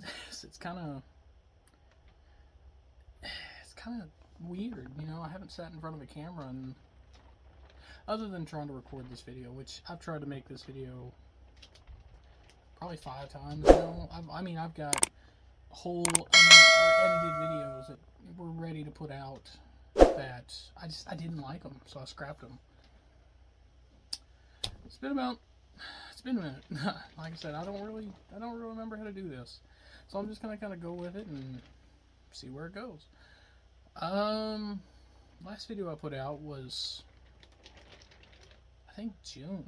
this. It's kind of weird, you know. I haven't sat in front of a camera and other than trying to record this video, which I've tried to make this video probably 5 times now. I've got whole edited videos that were ready to put out that I didn't like them, so I scrapped them. It's been a minute. Like I said, I don't really remember how to do this, so I'm just gonna kind of go with it and see where it goes. Last video I put out was, I think, June.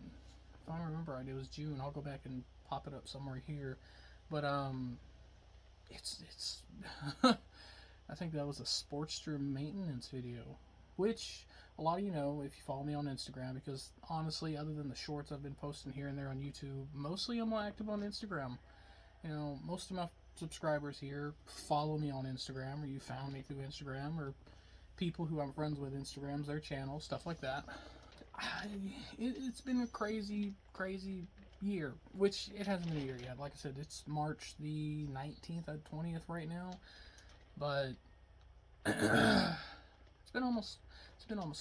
If I remember right, it was June. I'll go back and pop it up somewhere here, but it's I think that was a Sportster maintenance video, which a lot of you know if you follow me on Instagram, because honestly, other than the shorts I've been posting here and there on YouTube, mostly I'm more active on Instagram. You know, most of my subscribers here follow me on Instagram, or you found me through Instagram, or people who I'm friends with Instagrams, their channels, stuff like that. It's been a crazy year, which it hasn't been a year yet. Like I said, it's March the 19th or 20th right now, but it's been almost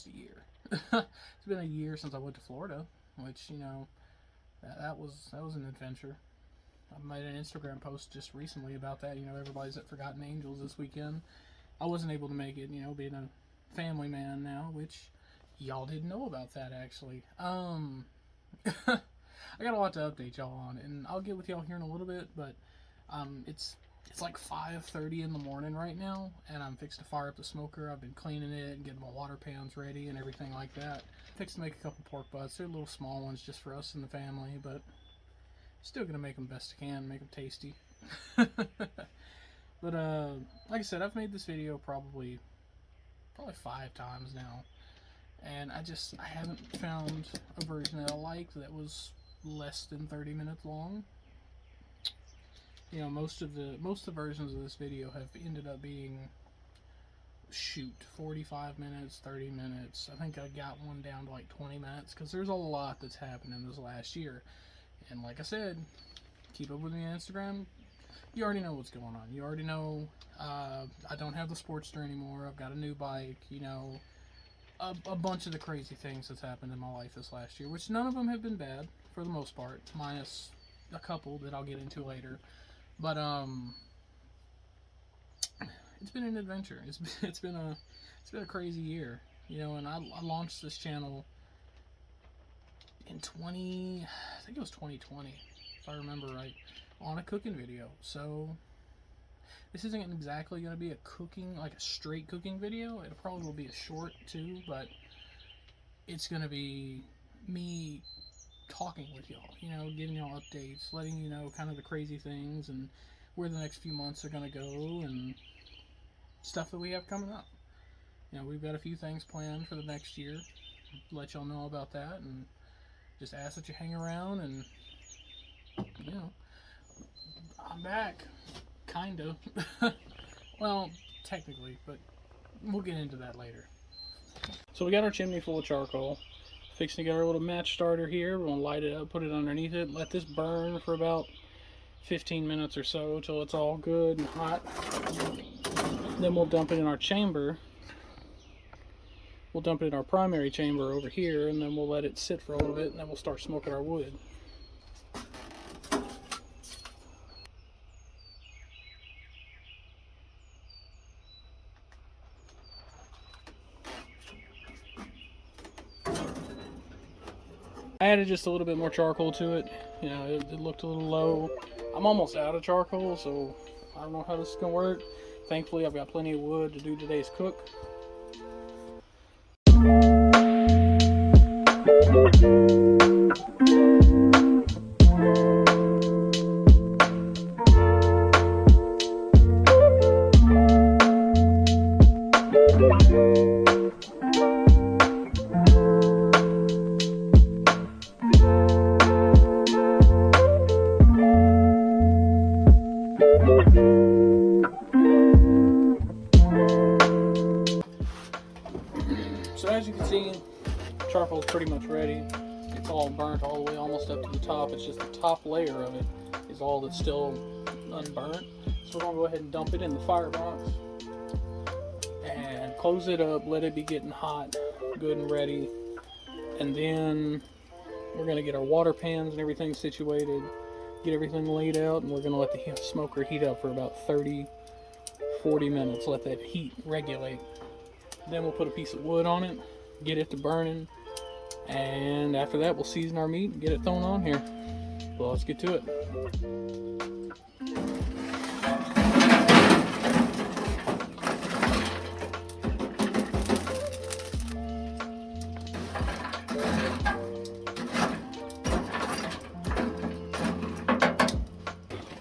a year. It's been a year since I went to Florida, which, you know, that was an adventure. I made an Instagram post just recently about that. You know, everybody's at Forgotten Angels this weekend. I wasn't able to make it, you know, being a family man now, which y'all didn't know about that, actually. I got a lot to update y'all on, and I'll get with y'all here in a little bit, but it's like 5:30 in the morning right now, and I'm fixed to fire up the smoker. I've been cleaning it and getting my water pans ready and everything like that. Fixed to make a couple pork butts. They're little small ones just for us and the family, but still gonna make them best I can, make them tasty. But like I said, I've made this video probably 5 times now, and I haven't found a version that I like that was less than 30 minutes long. You know, most of the versions of this video have ended up being 45 minutes, 30 minutes. I think I got one down to like 20 minutes, because there's a lot that's happened in this last year. And like I said, keep up with me on Instagram. You already know what's going on. You already know I don't have the Sportster anymore. I've got a new bike. You know, a bunch of the crazy things that's happened in my life this last year, which none of them have been bad for the most part, minus a couple that I'll get into later. But it's been an adventure. It's been a crazy year, you know. And I launched this channel in I think it was 2020, if I remember right, on a cooking video. So this isn't exactly going to be a straight cooking video. It probably will be a short too, but it's going to be me talking with y'all, you know, giving y'all updates, letting you know kind of the crazy things and where the next few months are going to go and stuff that we have coming up. You know, we've got a few things planned for the next year. Let y'all know about that, and just ask that you hang around. And, you know, I'm back, kind of. Well, technically, but we'll get into that later. So we got our chimney full of charcoal. Fixing to get our little match starter here. We're gonna light it up, put it underneath it, let this burn for about 15 minutes or so till it's all good and hot. Then we'll dump it in our chamber. We'll dump it in our primary chamber over here, and then we'll let it sit for a little bit, and then we'll start smoking our wood. I added just a little bit more charcoal to it. You know, it looked a little low. I'm almost out of charcoal, so I don't know how this is going to work. Thankfully, I've got plenty of wood to do today's cook. So as you can see, charcoal's pretty much ready. It's all burnt all the way almost up to the top. It's just the top layer of it is all that's still unburnt. So we're going to go ahead and dump it in the firebox and close it up, let it be getting hot, good and ready. And then we're going to get our water pans and everything situated, get everything laid out, and we're going to let the smoker heat up for about 30-40 minutes, let that heat regulate. Then we'll put a piece of wood on it, get it to burning, and after that we'll season our meat and get it thrown on here. Well, let's get to it.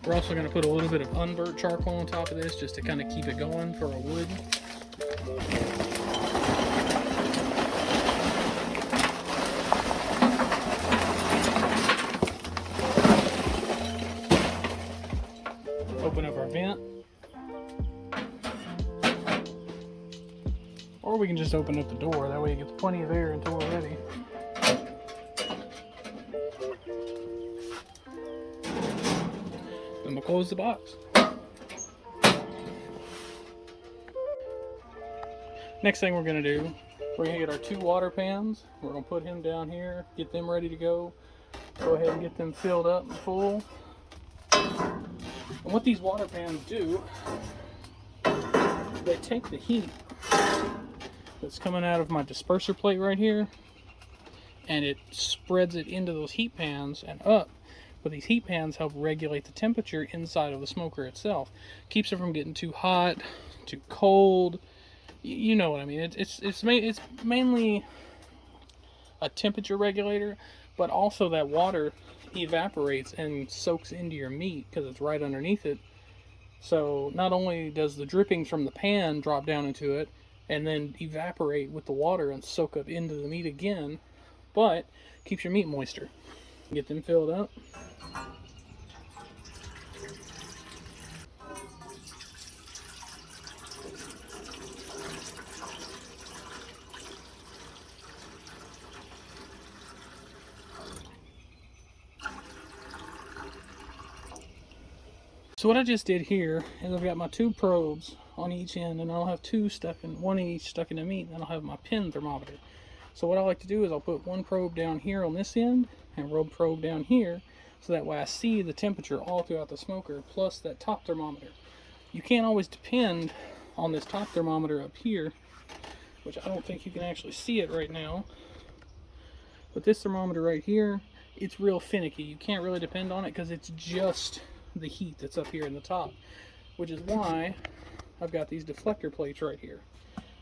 We're also going to put a little bit of unburnt charcoal on top of this just to kind of keep it going for our wood. Open up our vent. Or we can just open up the door, that way it gets plenty of air until we're ready. Then we'll close the box. Next thing we're going to do, we're going to get our 2 water pans. We're going to put him down here, get them ready to go. Go ahead and get them filled up and full. And what these water pans do, they take the heat that's coming out of my disperser plate right here, and it spreads it into those heat pans and up. But these heat pans help regulate the temperature inside of the smoker itself. Keeps it from getting too hot, too cold. You know what I mean. It's mainly a temperature regulator, but also that water evaporates and soaks into your meat because it's right underneath it. So not only does the drippings from the pan drop down into it and then evaporate with the water and soak up into the meat again, but keeps your meat moister. Get them filled up. So what I just did here is I've got my 2 probes on each end, and I'll have 2 stuck in, one each stuck in the meat, and then I'll have my pin thermometer. So what I like to do is I'll put one probe down here on this end and one probe down here, so that way I see the temperature all throughout the smoker, plus that top thermometer. You can't always depend on this top thermometer up here, which I don't think you can actually see it right now. But this thermometer right here, it's real finicky. You can't really depend on it because it's just the heat that's up here in the top, which is why I've got these deflector plates right here.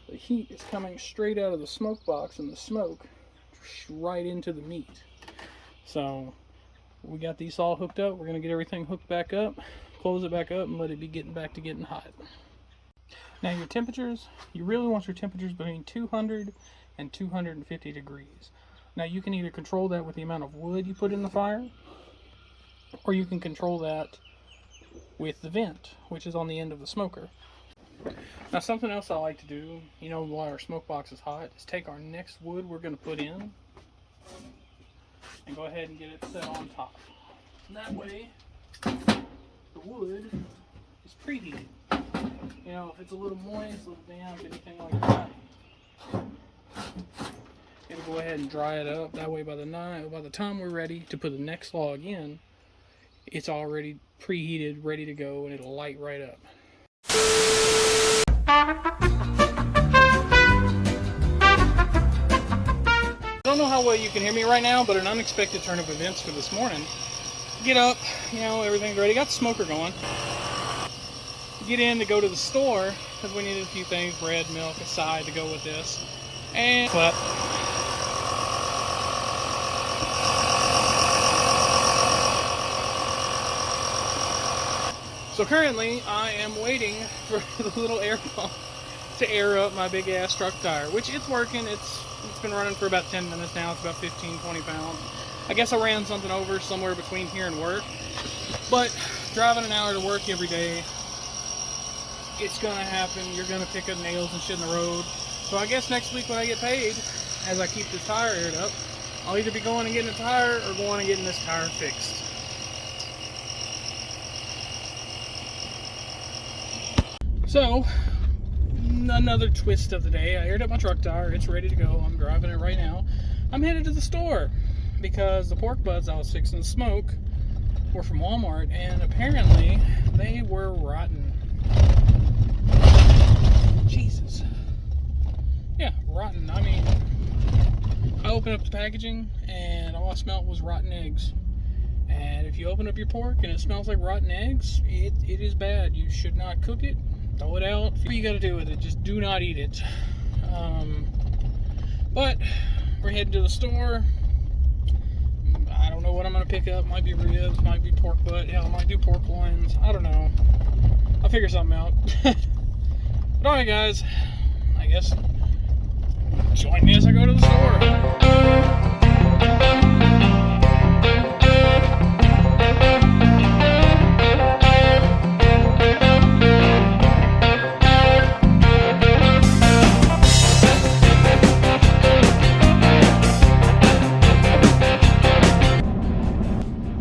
The heat is coming straight out of the smoke box and the smoke right into the meat. So we got these all hooked up. We're going to get everything hooked back up, close it back up, and let it be getting back to getting hot. Now your temperatures, you really want your temperatures between 200 and 250 degrees. Now you can either control that with the amount of wood you put in the fire, or you can control that with the vent, which is on the end of the smoker. Now something else I like to do, you know, while our smoke box is hot, is take our next wood we're going to put in and go ahead and get it set on top. And that way the wood is preheated. You know, if it's a little moist, a little damp, anything like that, it'll go ahead and dry it up. That way by the time we're ready to put the next log in, it's already preheated, ready to go, and it'll light right up. I don't know how well you can hear me right now, but an unexpected turn of events for this morning. Get up, you know, everything's ready. Got the smoker going. Get in to go to the store because we needed a few things, bread, milk, a side to go with this. And clap. So currently I am waiting for the little air pump to air up my big ass truck tire, which it's working. It's been running for about 10 minutes now. It's about 15-20 pounds. I guess I ran something over somewhere between here and work, but driving an hour to work every day, it's gonna happen. You're gonna pick up nails and shit in the road. So I guess next week when I get paid, as I keep this tire aired up, I'll either be going and getting a tire or going and getting this tire fixed. So, another twist of the day. I aired up my truck tire. It's ready to go. I'm driving it right now. I'm headed to the store because the pork butts I was fixing to smoke were from Walmart, and apparently they were rotten. Jesus. Yeah, rotten. I mean, I opened up the packaging and all I smelled was rotten eggs. And if you open up your pork and it smells like rotten eggs, it is bad. You should not cook it. Throw it out. What you got to do with it, just do not eat it. But we're heading to the store. I don't know what I'm going to pick up. Might be ribs, might be pork butt. Hell, I might do pork loins. I don't know. I'll figure something out. But alright guys, I guess join me as I go to the store.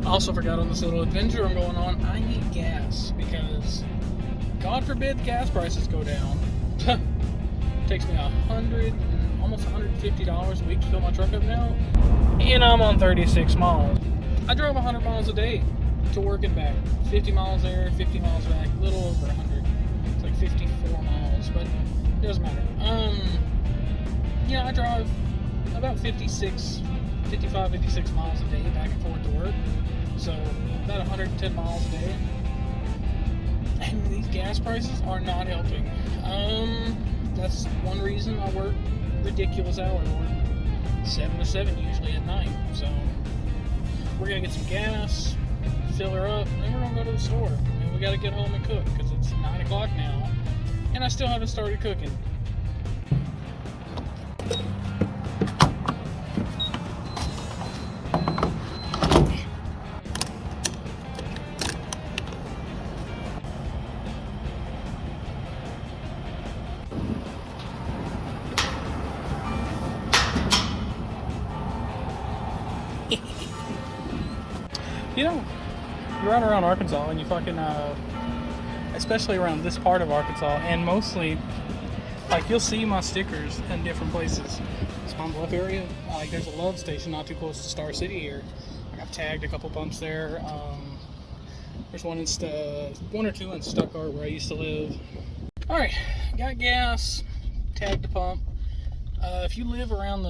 Also forgot on this little adventure I'm going on, I need gas because God forbid gas prices go down. It takes me almost $150 a week to fill my truck up now, and I'm on 36 miles. I drove 100 miles a day to work and back. 50 miles there, 50 miles back, a little over 100. It's like 54 miles, but it doesn't matter. Yeah, I drive about 55, 56 miles a day back and forth to work. So about 110 miles a day. And these gas prices are not helping. That's one reason I work ridiculous hours. I work 7 to 7 usually at night. So we're gonna get some gas, fill her up, and then we're gonna go to the store. And we gotta get home and cook because it's 9 o'clock now, and I still haven't started cooking. You know, you ride around Arkansas and you fucking, especially around this part of Arkansas, and mostly, like, you'll see my stickers in different places. This Palm Bluff area, like, there's a Love station not too close to Star City here. Like, I've tagged a couple pumps there. There's one or two in Stuttgart where I used to live. Alright, got gas, tagged the pump. If you live around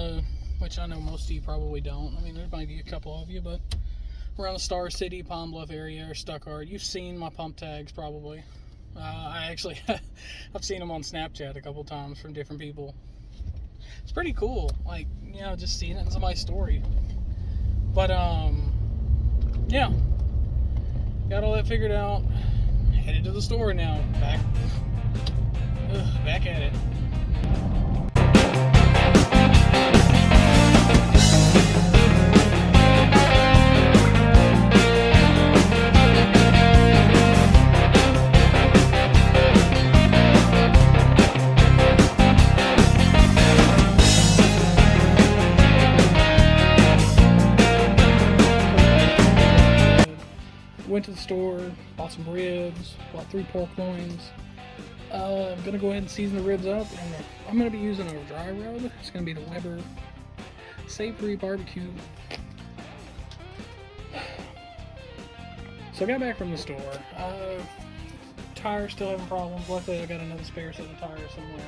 which I know most of you probably don't. I mean, there might be a couple of you, but around the Star City, Palm Bluff area, or Stuttgart, you've seen my pump tags probably. I actually, I've seen them on Snapchat a couple times from different people. It's pretty cool, like, you know, just seeing it in somebody's story. But, yeah, got all that figured out. Headed to the store now. Back at it. Went to the store, bought some ribs, bought 3 pork loins. I'm gonna go ahead and season the ribs up, and I'm gonna be using a dry rub. It's gonna be the Weber Savory Barbecue. So I got back from the store. Tires still having problems. Luckily I got another spare set of tires somewhere.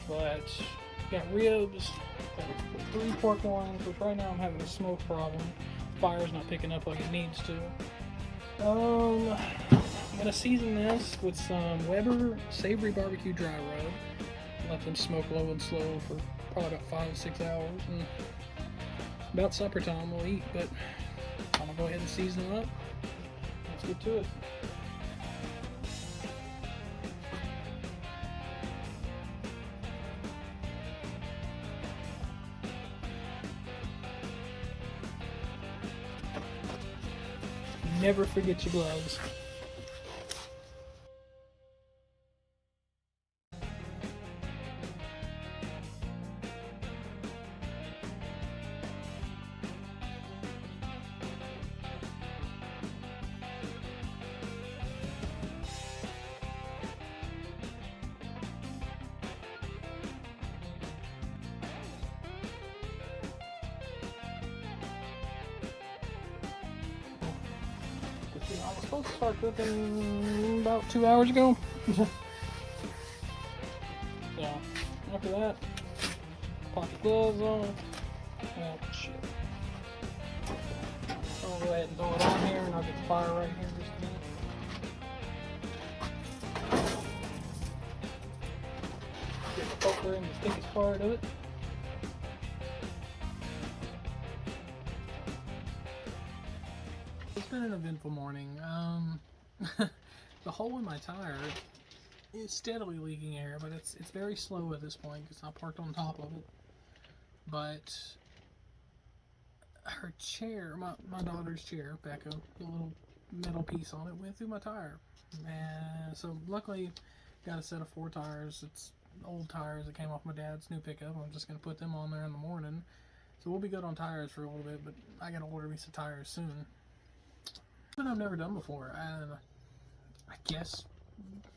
But got ribs, got 3 pork loins, which right now I'm having a smoke problem. Fire's not picking up like it needs to. I'm gonna season this with some Weber Savory Barbecue dry rub. Let them smoke low and slow for probably about 5 to 6 hours, and about supper time we'll eat. But I'm gonna go ahead and season it up. Let's get to it. Never forget your gloves. I was supposed to start cooking about 2 hours ago. Yeah. After that, pop the gloves on. Oh shit. I'll go ahead and throw it on here, and I'll get the fire right here in just a minute. Get the poker in the thickest part of it. It's been an eventful morning. The hole in my tire is steadily leaking air, but it's very slow at this point because I parked on top of it. But her chair, my daughter's chair, Becca, the little metal piece on it went through my tire. And so luckily got a set of 4 tires. It's old tires that came off my dad's new pickup. I'm just going to put them on there in the morning. So we'll be good on tires for a little bit, but I got to order me some tires soon. Something I've never done before, and I guess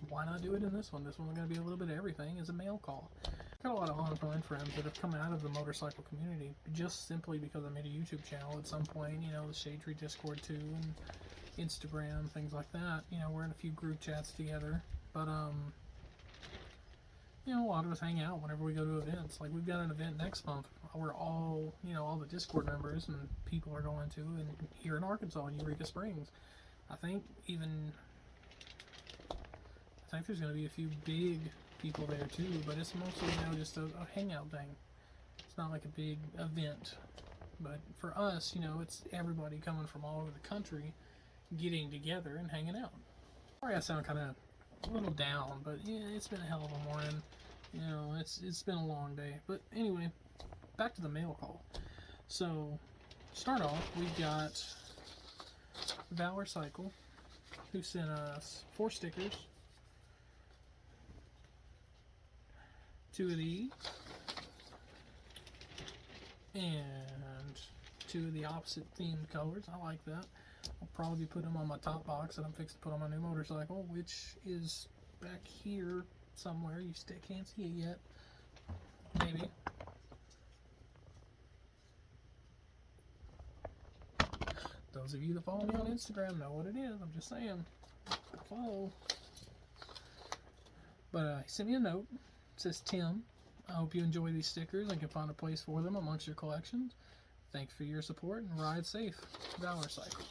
why not do it in this one? This one's going to be a little bit of everything. Is a mail call. Got a lot of online friends that have come out of the motorcycle community just simply because I made a YouTube channel at some point. You know, the Shade Tree Discord too, and Instagram, things like that. You know, we're in a few group chats together, but you know, a lot of us hang out whenever we go to events. Like we've got an event next month where all, you know, all the Discord members and people are going to, and here in Arkansas, in Eureka Springs. I think there's going to be a few big people there too, but it's mostly, you know, just a hangout thing. It's not like a big event, but for us, you know, it's everybody coming from all over the country getting together and hanging out. Sorry I sound kind of a little down, but yeah, it's been a hell of a morning. You know, it's been a long day. But anyway, back to the mail call. So, start off, we've got Valorcycle, who sent us 4 stickers. 2 of these. And 2 of the opposite themed colors. I like that. I'll probably put them on my top box that I'm fixing to put on my new motorcycle, which is back here somewhere. You still can't see it yet. Maybe. Those of you that follow me on Instagram know what it is. I'm just saying. Follow. But he sent me a note. It says, Tim, I hope you enjoy these stickers and can find a place for them amongst your collections. Thanks for your support and ride safe. Valorcycle.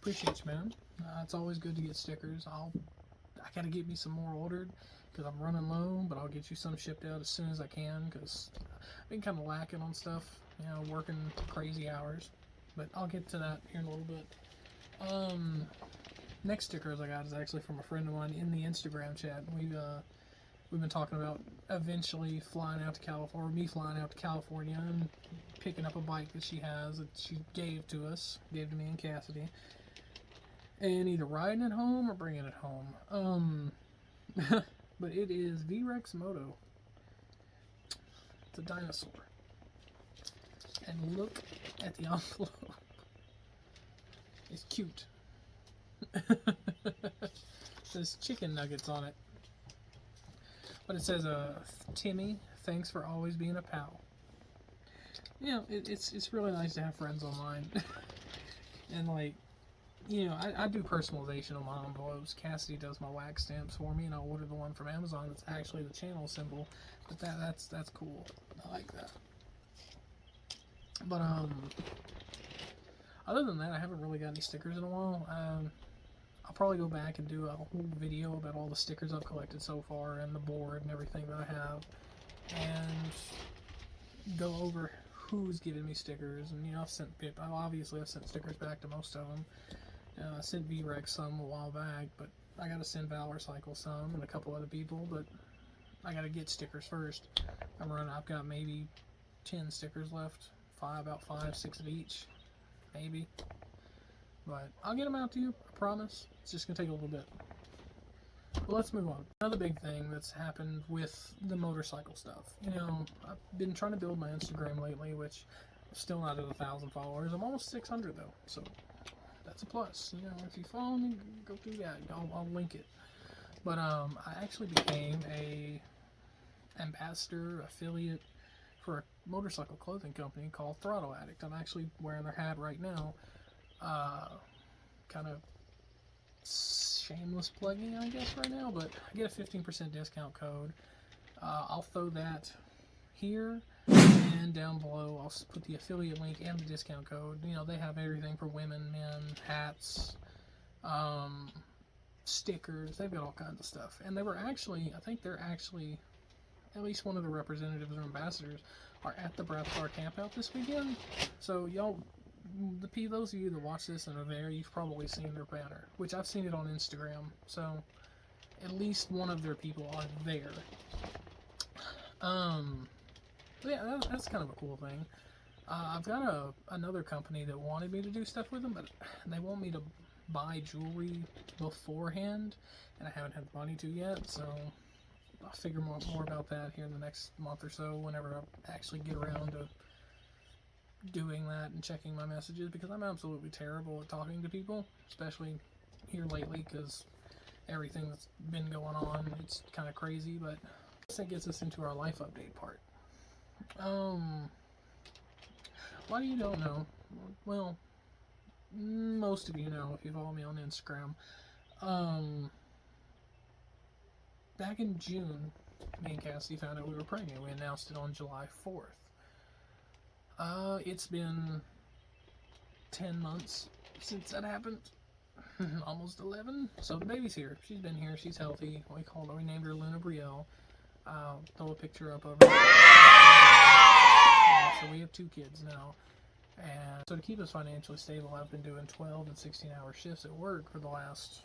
Appreciate you, man. It's always good to get stickers. I gotta get me some more ordered because I'm running low, but I'll get you some shipped out as soon as I can because I've been kind of lacking on stuff, you know, working crazy hours. But I'll get to that here in a little bit. Next stickers I got is actually from a friend of mine in the Instagram chat. We've been talking about eventually flying out to California, or me flying out to California and picking up a bike that she has that she gave to me and Cassidy, and either riding it home or bringing it home. But it is Vrex Moto. It's a dinosaur. And look at the envelope. It's cute. There's chicken nuggets on it. But it says, Timmy, thanks for always being a pal. You know, it's really nice to have friends online. And like, you know, I do personalization on my envelopes. Cassidy does my wax stamps for me, and I'll order the one from Amazon that's actually the channel symbol. But that's cool. I like that. But other than that, I haven't really got any stickers in a while. I'll probably go back and do a whole video about all the stickers I've collected so far and the board and everything that I have, and go over who's given me stickers. And you know, I've sent stickers back to most of them. I sent Vrex some a while back, but I gotta send Valorcycle some and a couple other people. But I gotta get stickers first. I've got maybe 10 stickers left. About 5, 6 of each, maybe. But I'll get them out to you, I promise. It's just going to take a little bit. But let's move on. Another big thing that's happened with the motorcycle stuff. You know, I've been trying to build my Instagram lately, which I'm still not at 1,000 followers. I'm almost 600 though, so that's a plus. You know, if you follow me, go through that. I'll link it. But I actually became a ambassador, affiliate for a motorcycle clothing company called Throttle Addict. I'm actually wearing their hat right now. Kind of shameless plugging, I guess, right now, but I get a 15% discount code. I'll throw that here, and down below I'll put the affiliate link and the discount code. You know, they have everything for women, men, hats, stickers. They've got all kinds of stuff. And they were actually, I think they're actually, at least one of the representatives or ambassadors are at the Brathstar campout this weekend. So y'all, those of you that watch this and are there, you've probably seen their banner, which I've seen it on Instagram. So at least one of their people are there. Yeah, that's kind of a cool thing. I've got another company that wanted me to do stuff with them, but they want me to buy jewelry beforehand, and I haven't had the money to yet, so I'll figure more about that here in the next month or so, whenever I actually get around to doing that and checking my messages, because I'm absolutely terrible at talking to people, especially here lately, because everything that's been going on, it's kind of crazy. But that gets us into our life update part. Why you don't know? Well, most of you know if you follow me on Instagram. Back in June, me and Cassie found out we were pregnant. We announced it on July 4th. It's been 10 months since that happened. Almost 11. So the baby's here. She's been here. She's healthy. We named her Luna Brielle. I'll throw a picture up of her. So we have 2 kids now. And so to keep us financially stable, I've been doing 12 and 16-hour shifts at work for the last,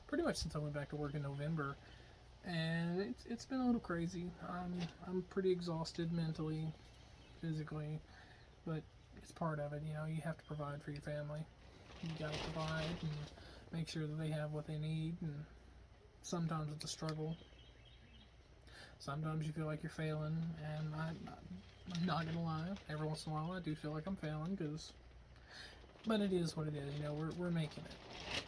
pretty much since I went back to work in November. And it's been a little crazy. I'm pretty exhausted mentally, physically, but it's part of it. You know, you have to provide for your family. You gotta provide and make sure that they have what they need, and sometimes it's a struggle. Sometimes you feel like you're failing, and I'm not gonna lie, every once in a while I do feel like I'm failing, but it is what it is. You know, we're making it.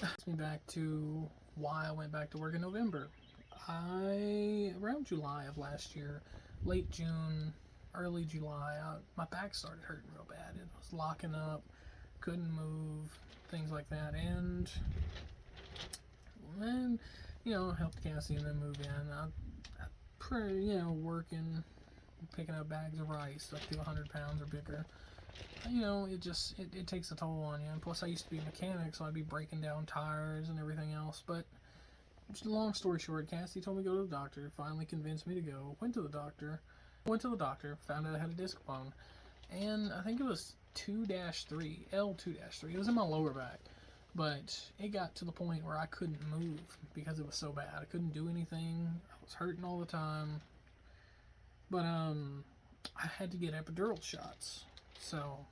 Takes me back to why I went back to work in November. Around July of last year, late June, early July, my back started hurting real bad. It was locking up, couldn't move, things like that, and you know, helped Cassie and then move in. Working, picking up bags of rice up to 100 pounds or bigger. You know, it takes a toll on you. And plus, I used to be a mechanic, so I'd be breaking down tires and everything else. But long story short, Cassie told me to go to the doctor. Finally convinced me to go. Went to the doctor. Found out I had a disc bone, and I think it was 2-3, L2-3. It was in my lower back. But it got to the point where I couldn't move because it was so bad. I couldn't do anything. I was hurting all the time. But I had to get epidural shots. So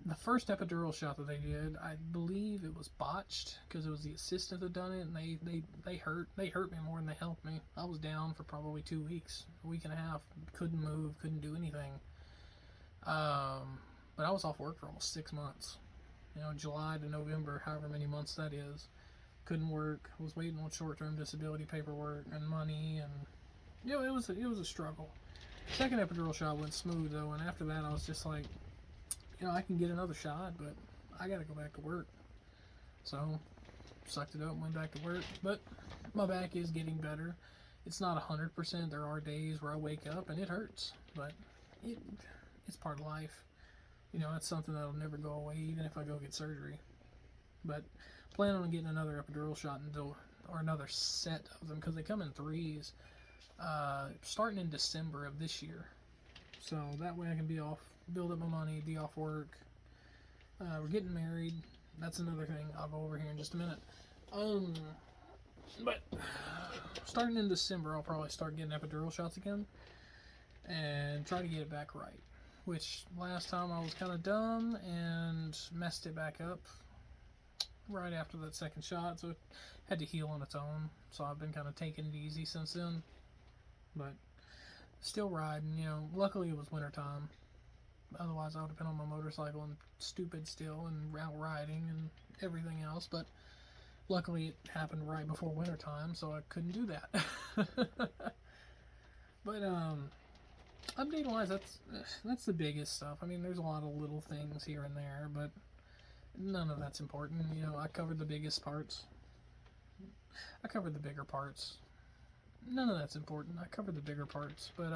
the first epidural shot that they did, I believe it was botched because it was the assistant that done it, and they hurt me more than they helped me. I was down for probably 2 weeks, a week and a half. Couldn't move, couldn't do anything. But I was off work for almost 6 months. You know, July to November, however many months that is. Couldn't work. Was waiting on short-term disability paperwork and money, and you know, it was a struggle. Second epidural shot went smooth though, and after that I was just like, you know, I can get another shot, but I gotta go back to work. So sucked it up and went back to work. But my back is getting better. It's not 100%. There are days where I wake up and it hurts, but it's part of life. You know, it's something that'll never go away, even if I go get surgery. But plan on getting another epidural shot or another set of them, because they come in 3s, starting in December of this year. So that way I can be off, build up my money, be off work. We're getting married. That's another thing. I'll go over here in just a minute. But starting in December, I'll probably start getting epidural shots again and try to get it back right. Which last time I was kind of dumb and messed it back up right after that second shot, so it had to heal on its own. So I've been kind of taking it easy since then, but still riding. You know, luckily it was wintertime. Otherwise I would have been on my motorcycle and stupid still and out riding and everything else. But luckily it happened right before wintertime, so I couldn't do that. But update wise, that's the biggest stuff. I mean, there's a lot of little things here and there, but none of that's important. You know, I covered the biggest parts. I covered the bigger parts. None of that's important. I covered the bigger parts, but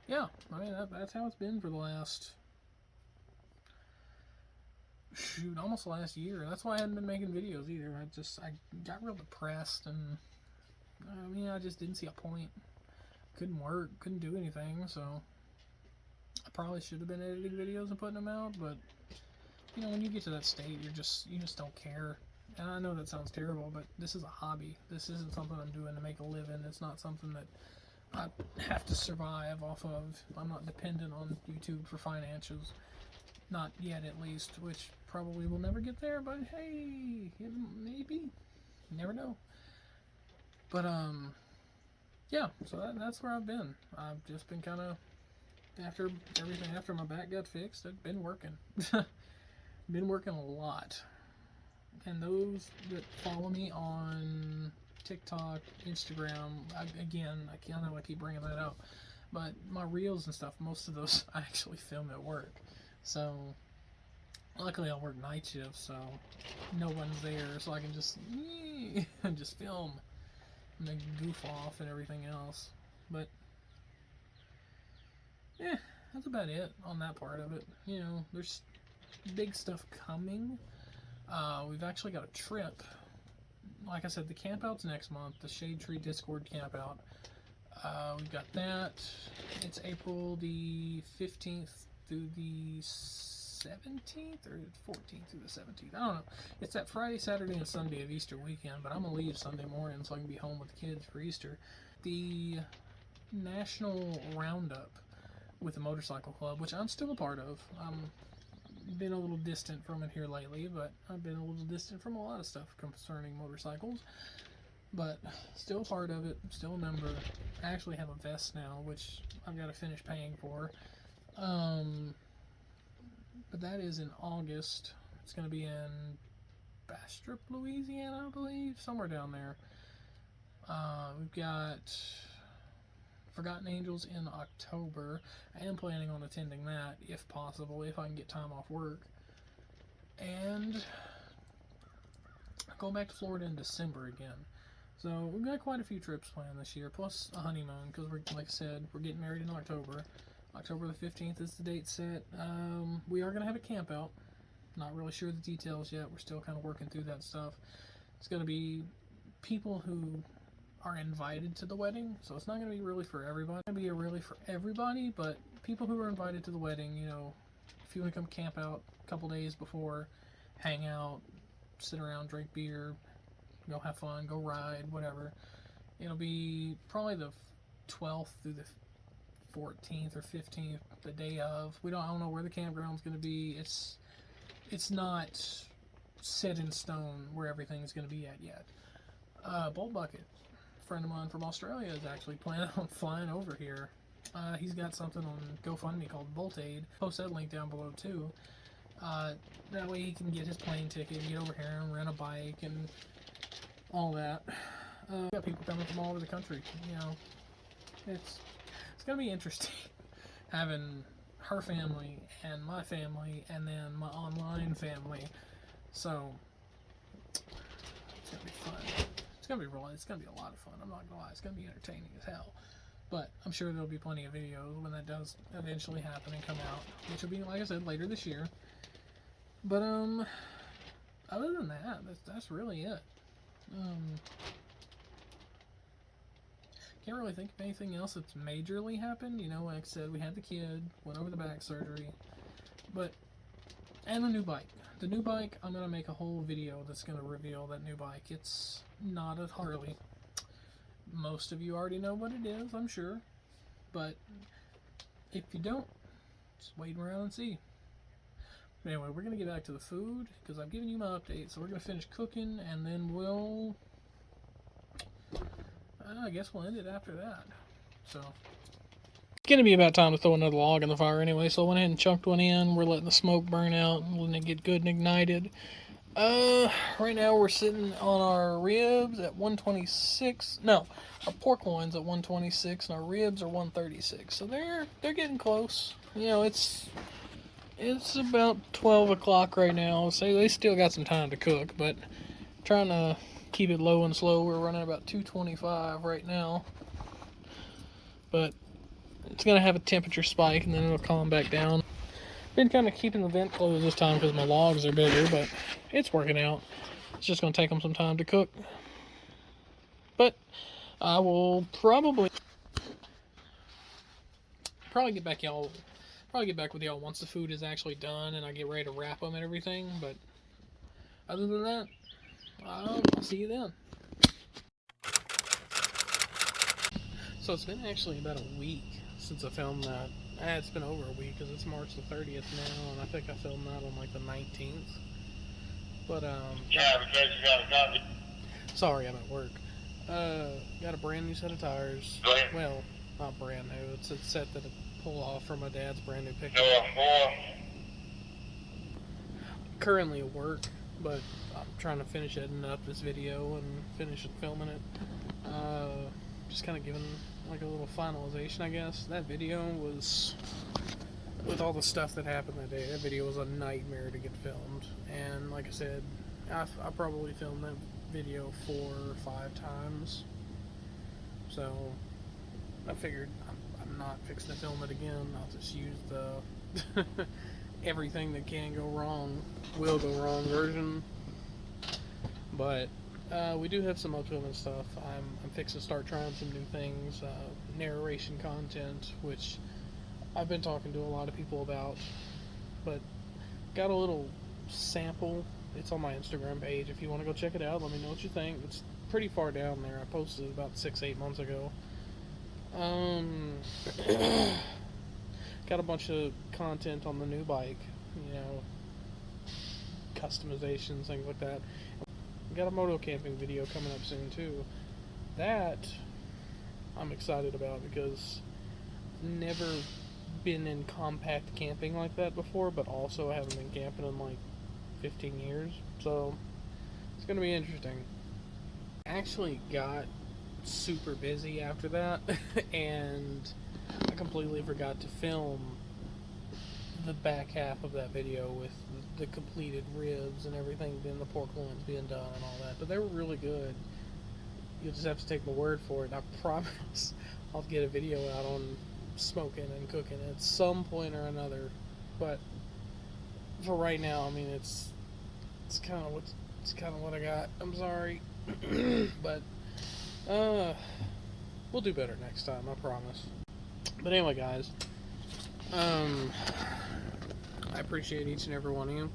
yeah. I mean, that's how it's been for the last, shoot, almost the last year. That's why I hadn't been making videos either. I got real depressed, and I mean, I just didn't see a point. Couldn't work, couldn't do anything, so I probably should have been editing videos and putting them out, but you know, when you get to that state, you just don't care. And I know that sounds terrible, but this is a hobby. This isn't something I'm doing to make a living. It's not something that I have to survive off of. I'm not dependent on YouTube for financials. Not yet, at least, which probably will never get there, but hey, maybe. You never know. But, yeah, so that's where I've been. I've just been kind of, after my back got fixed, I've been working. Been working a lot. And those that follow me on TikTok, Instagram, I know I keep bringing that up, but my reels and stuff, most of those I actually film at work. So, luckily I work night shifts, so no one's there, so I can just film and then goof off and everything else. But yeah, that's about it on that part of it. You know, there's big stuff coming. We've actually got a trip. Like I said, the campout's next month, the Shade Tree Discord campout. We've got that. It's April the 15th through the 17th, or 14th through the 17th. I don't know. It's that Friday, Saturday, and Sunday of Easter weekend, but I'm going to leave Sunday morning so I can be home with the kids for Easter. The National Roundup with the Motorcycle Club, which I'm still a part of. Been a little distant from it here lately, but I've been a little distant from a lot of stuff concerning motorcycles, but still part of it, still a member. I actually have a vest now, which I've got to finish paying for, but that is in August. It's going to be in Bastrop, Louisiana, I believe, somewhere down there. We've got Forgotten Angels in October. I am planning on attending that, if possible, if I can get time off work. And go back to Florida in December again. So we've got quite a few trips planned this year, plus a honeymoon, because like I said, we're getting married in October. October the 15th is the date set. We are going to have a camp out. Not really sure the details yet. We're still kind of working through that stuff. It's going to be people who are invited to the wedding, so it's not going to be really for everybody. It's going to be really for everybody, but people who are invited to the wedding, you know, if you want to come camp out a couple days before, hang out, sit around, drink beer, go have fun, go ride, whatever. It'll be probably the 12th through the 14th or 15th, the day of. I don't know where the campground's going to be. It's not set in stone where everything's going to be at yet. Bolt Bucket, a friend of mine from Australia, is actually planning on flying over here. He's got something on GoFundMe called Bolt Aid. Post that link down below too. That way he can get his plane ticket and get over here and rent a bike and all that. We've got people coming from all over the country. You know, it's gonna be interesting having her family and my family and then my online family. So it's gonna be fun. It's gonna be a lot of fun. I'm not gonna lie. It's gonna be entertaining as hell. But I'm sure there'll be plenty of videos when that does eventually happen and come out, which will be, like I said, later this year. But other than that, that's really it. Can't really think of anything else that's majorly happened. You know, like I said, we had the kid, went over the back surgery, and the new bike. The new bike, I'm gonna make a whole video that's gonna reveal that new bike. It's not a Harley. Most of you already know what it is, I'm sure. But if you don't, just wait around and see. But anyway, we're going to get back to the food, because I've given you my update. So we're going to finish cooking, and then I guess we'll end it after that. So it's going to be about time to throw another log in the fire anyway. So I went ahead and chunked one in. We're letting the smoke burn out and letting it get good and ignited. Right now we're sitting on our ribs at 126. No, our pork loin's at 126, and our ribs are 136. So they're getting close. You know, it's It's about 12 o'clock right now, so they still got some time to cook, but trying to keep it low and slow. We're running about 225 right now, but it's going to have a temperature spike and then it'll calm back down. Been kind of keeping the vent closed this time because my logs are bigger, but it's working out. It's just going to take them some time to cook. But I will probably get back with y'all once the food is actually done and I get ready to wrap them and everything. But other than that, I'll see you then. So it's been actually about a week since I filmed that. It's been over a week because it's March the 30th now, and I think I filmed that on like the 19th. But yeah, because you got a copy. Sorry, I'm at work. Got a brand new set of tires. Well, not brand new. It's a set that I pulled off from my dad's brand new pickup. Currently at work, but I'm trying to finish editing up this video and finish filming it. Just kind of giving like a little finalization, I guess. That video was, with all the stuff that happened that day, that video was a nightmare to get filmed. And like I said, I probably filmed that video 4 or 5 times. So I figured I'm not fixing to film it again. I'll just use the everything that can go wrong will go wrong version. But we do have some upcoming stuff. I'm fixing to start trying some new things, narration content, which I've been talking to a lot of people about, but got a little sample. It's on my Instagram page. If you want to go check it out, let me know what you think. It's pretty far down there. I posted it about 6-8 months ago. Got a bunch of content on the new bike, you know, customizations, things like that. Got a moto camping video coming up soon too. That I'm excited about because I've never been in compact camping like that before, but also I haven't been camping in like 15 years, so it's gonna be interesting. Actually got super busy after that and I completely forgot to film the back half of that video with the completed ribs and everything, then the pork loins being done and all that. But they were really good. You'll just have to take my word for it. I promise I'll get a video out on smoking and cooking at some point or another. But for right now, I mean, it's kind of what I got. I'm sorry, but we'll do better next time. I promise. But anyway, guys. I appreciate each and every one of you.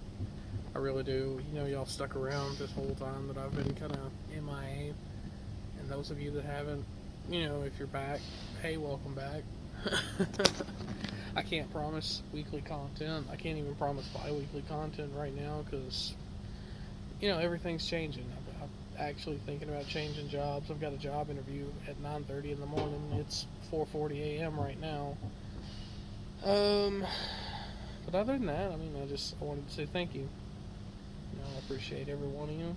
I really do. You know, y'all stuck around this whole time that I've been kind of MIA. And those of you that haven't, you know, if you're back, hey, welcome back. I can't promise weekly content. I can't even promise bi-weekly content right now because, you know, everything's changing. I'm actually thinking about changing jobs. I've got a job interview at 9:30 in the morning. It's 4:40 a.m. right now. But other than that, I mean, I wanted to say thank you. You know, I appreciate every one of you.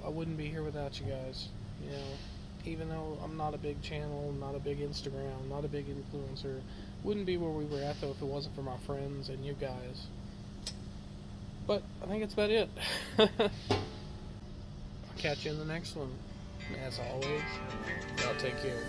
I wouldn't be here without you guys. You know, even though I'm not a big channel, not a big Instagram, not a big influencer, wouldn't be where we were at though if it wasn't for my friends and you guys. But I think that's about it. I'll catch you in the next one. As always, y'all take care.